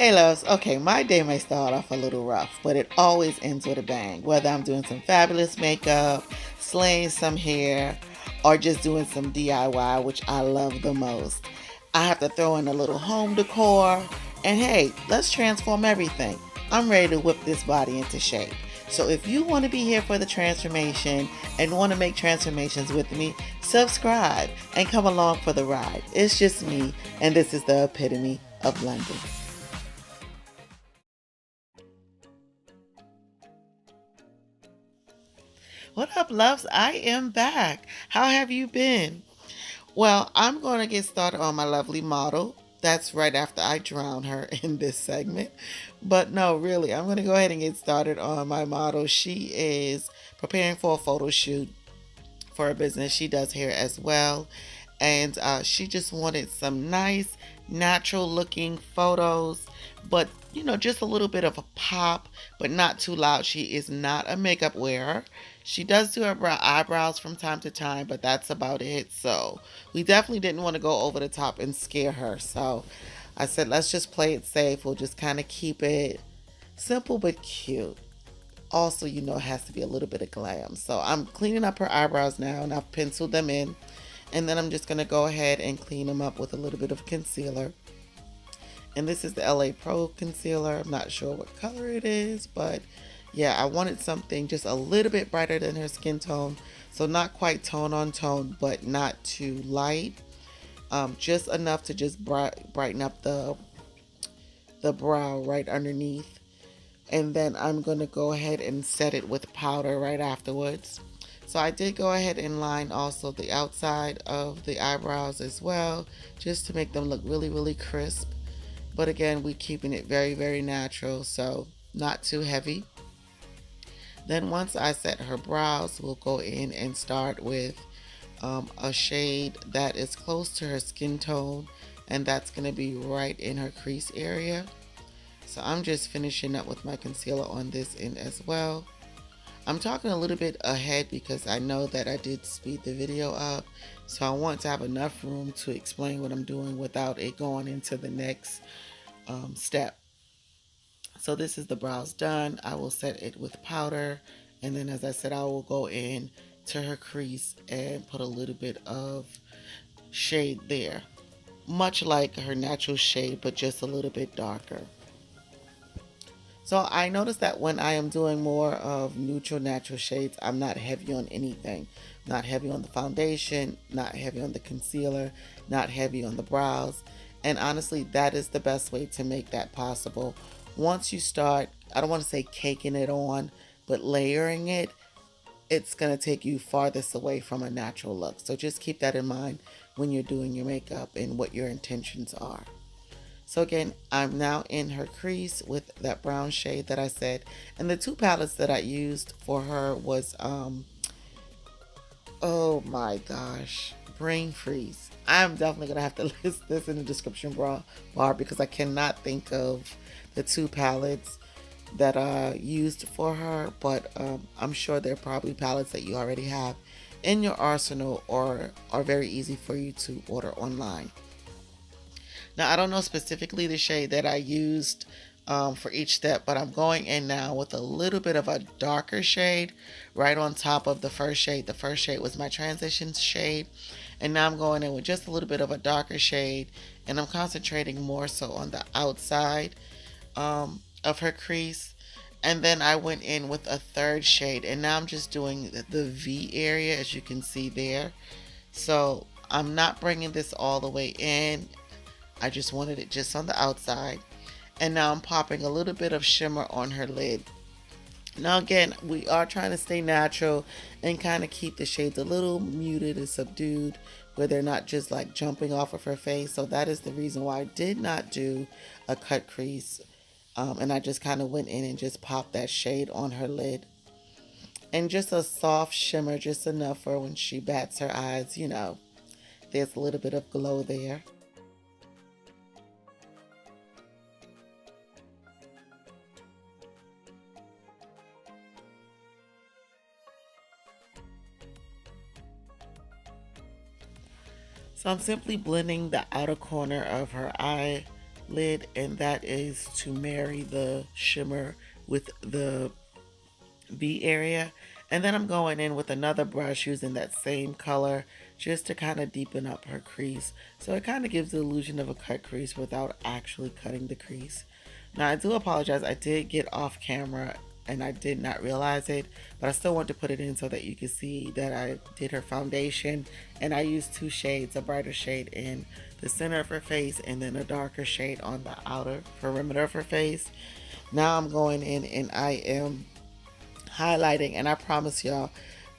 Hey loves, okay, my day may start off a little rough, but it always ends with a bang. Whether I'm doing some fabulous makeup, slaying some hair, or just doing some DIY, which I love the most. I have to throw in a little home decor, and hey, let's transform everything. I'm ready to whip this body into shape. So if you want to be here for the transformation and want to make transformations with me, subscribe and come along for the ride. It's just me, and this is the epitome of London. What up, loves? I am back. How have you been? Well, I'm going to get started on my lovely model. That's right after I drown her in this segment. But no, really, I'm going to go ahead and get started on my model. She is preparing for a photo shoot for a business. She does hair as well. And she just wanted some nice, natural looking photos, but just a little bit of a pop, but not too loud. She is not a makeup wearer. She does do her eyebrows from time to time, but that's about it. So we definitely didn't want to go over the top and scare her. So I said, let's just play it safe. We'll just kind of keep it simple but cute. Also, it has to be a little bit of glam. So I'm cleaning up her eyebrows now, and I've penciled them in. And then I'm just going to go ahead and clean them up with a little bit of concealer. And this is the LA Pro concealer. I'm not sure what color it is, but yeah, I wanted something just a little bit brighter than her skin tone. So not quite tone on tone, but not too light. Just enough to just brighten up the brow right underneath. And then I'm going to go ahead and set it with powder right afterwards. So I did go ahead and line also the outside of the eyebrows as well, just to make them look really, really crisp. But again, we keeping it very, very natural, so not too heavy. Then once I set her brows, we'll go in and start with a shade that is close to her skin tone, and that's going to be right in her crease area. So I'm just finishing up with my concealer on this end as well. I'm talking a little bit ahead because I know that I did speed the video up, so I want to have enough room to explain what I'm doing without it going into the next step. So this is the brows done. I will set it with powder, and then as I said, I will go in to her crease and put a little bit of shade there, much like her natural shade, but just a little bit darker. So I noticed that when I am doing more of neutral natural shades, I'm not heavy on anything. Not heavy on the foundation, not heavy on the concealer, not heavy on the brows. And honestly, that is the best way to make that possible. Once you start, I don't want to say caking it on, but layering it, it's going to take you farthest away from a natural look. So just keep that in mind when you're doing your makeup and what your intentions are. So again, I'm now in her crease with that brown shade that I said. And the two palettes that I used for her was, oh my gosh, Brain Freeze. I'm definitely going to have to list this in the description bar because I cannot think of the two palettes that I used for her. But I'm sure they're probably palettes that you already have in your arsenal or are very easy for you to order online. Now, I don't know specifically the shade that I used for each step, but I'm going in now with a little bit of a darker shade right on top of the first shade. The first shade was my transition shade, and now I'm going in with just a little bit of a darker shade, and I'm concentrating more so on the outside of her crease. And then I went in with a third shade, and now I'm just doing the V area, as you can see there. So I'm not bringing this all the way in. I just wanted it just on the outside. And now I'm popping a little bit of shimmer on her lid. Now again, we are trying to stay natural and kind of keep the shades a little muted and subdued where they're not just like jumping off of her face. So that is the reason why I did not do a cut crease. And I just kind of went in and just popped that shade on her lid. And just a soft shimmer, just enough for when she bats her eyes, there's a little bit of glow there. So I'm simply blending the outer corner of her eye lid, and that is to marry the shimmer with the B area. And then I'm going in with another brush using that same color just to kind of deepen up her crease. So it kind of gives the illusion of a cut crease without actually cutting the crease. Now I do apologize, I did get off camera and I did not realize it, but I still want to put it in so that you can see that I did her foundation, and I used two shades, a brighter shade in the center of her face and then a darker shade on the outer perimeter of her face. Now I'm going in and I am highlighting, and I promise y'all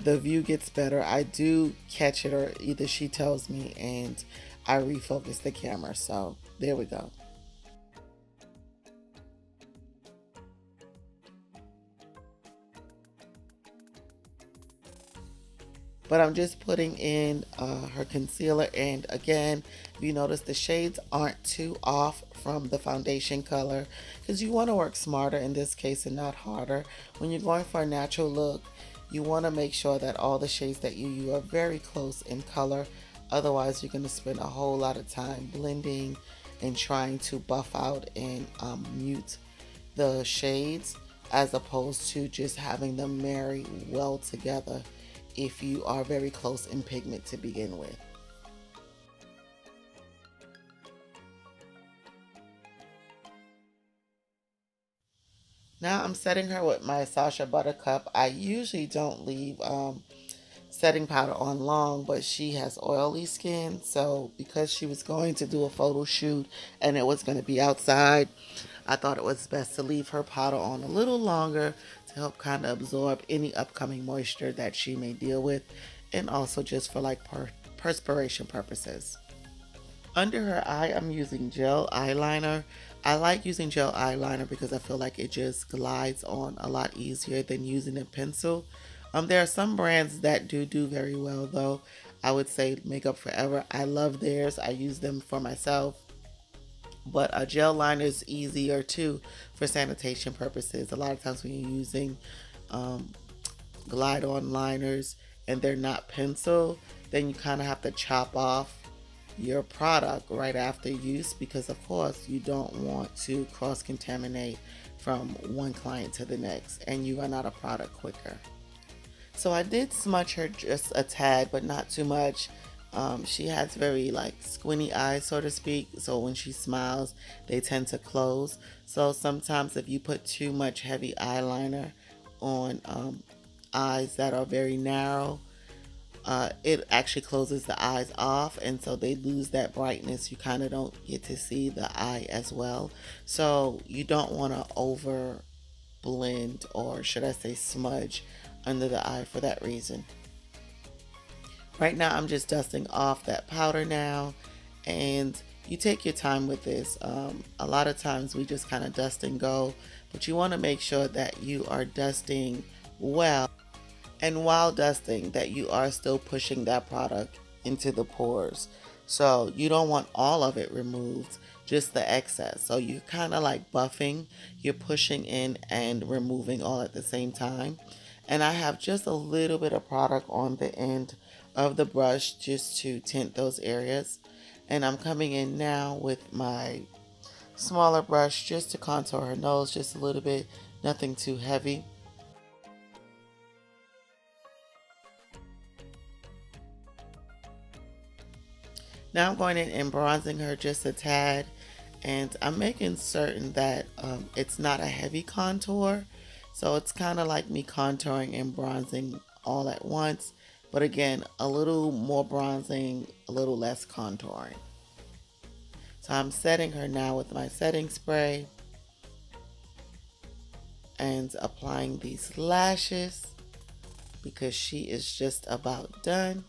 the view gets better. I do catch it, or either she tells me and I refocus the camera. So there we go. But I'm just putting in her concealer, and again, if you notice, the shades aren't too off from the foundation color, because you want to work smarter in this case and not harder. When you're going for a natural look, you want to make sure that all the shades that you use are very close in color. Otherwise you're going to spend a whole lot of time blending and trying to buff out and mute the shades, as opposed to just having them marry well together if you are very close in pigment to begin with. Now I'm setting her with my Sacha Buttercup. I usually don't leave setting powder on long, but she has oily skin, so because she was going to do a photo shoot and it was going to be outside, I thought it was best to leave her powder on a little longer to help kind of absorb any upcoming moisture that she may deal with, and also just for like perspiration purposes. Under her eye, I'm using gel eyeliner. I like using gel eyeliner because I feel like it just glides on a lot easier than using a pencil. There are some brands that do very well though. I would say Makeup Forever. I love theirs. I use them for myself. But a gel liner is easier too for sanitation purposes. A lot of times when you're using um, glide on liners and they're not pencil, then you kind of have to chop off your product right after use, because of course you don't want to cross contaminate from one client to the next and you run out of product quicker. So I did smudge her just a tad, but not too much. She has very like squinty eyes, so to speak. So when she smiles, they tend to close. So sometimes if you put too much heavy eyeliner on eyes that are very narrow, it actually closes the eyes off, and so they lose that brightness. You kind of don't get to see the eye as well. So you don't want to over blend, or should I say smudge, under the eye for that reason. Right now I'm just dusting off that powder now, and you take your time with this. A lot of times we just kind of dust and go, but you want to make sure that you are dusting well, and while dusting that you are still pushing that product into the pores. So you don't want all of it removed, just the excess. So you're kind of like buffing, you're pushing in and removing all at the same time. And I have just a little bit of product on the end of the brush just to tint those areas. And I'm coming in now with my smaller brush just to contour her nose just a little bit, nothing too heavy. Now I'm going in and bronzing her just a tad, and I'm making certain that it's not a heavy contour. So it's kind of like me contouring and bronzing all at once, but again, a little more bronzing, a little less contouring. So I'm setting her now with my setting spray and applying these lashes because she is just about done.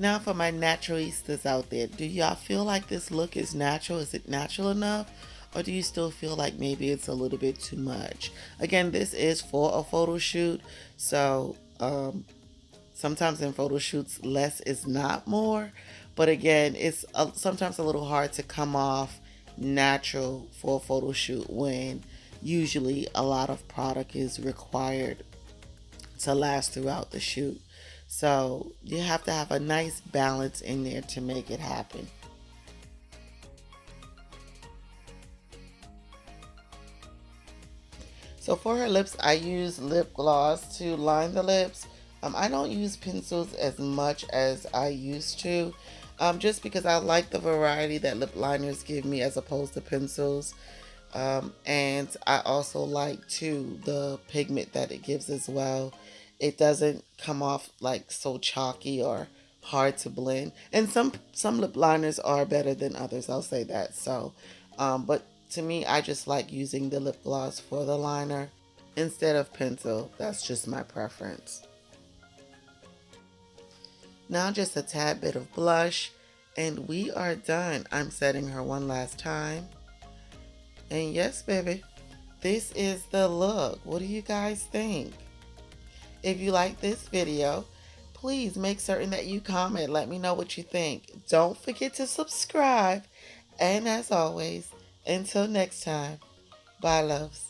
Now for my naturalistas out there, do y'all feel like this look is natural? Is it natural enough? Or do you still feel like maybe it's a little bit too much? Again, this is for a photo shoot, so sometimes in photo shoots, less is not more. But again, it's sometimes a little hard to come off natural for a photo shoot when usually a lot of product is required to last throughout the shoot. So you have to have a nice balance in there to make it happen. So for her lips, I use lip gloss to line the lips. I don't use pencils as much as I used to, just because I like the variety that lip liners give me as opposed to pencils. And I also like too the pigment that it gives as well. It doesn't come off like so chalky or hard to blend. And some lip liners are better than others. I'll say that. So, but to me, I just like using the lip gloss for the liner instead of pencil. That's just my preference. Now just a tad bit of blush, and we are done. I'm setting her one last time. And yes, baby, this is the look. What do you guys think? If you like this video, please make certain that you comment. Let me know what you think. Don't forget to subscribe. And as always, until next time, bye, loves.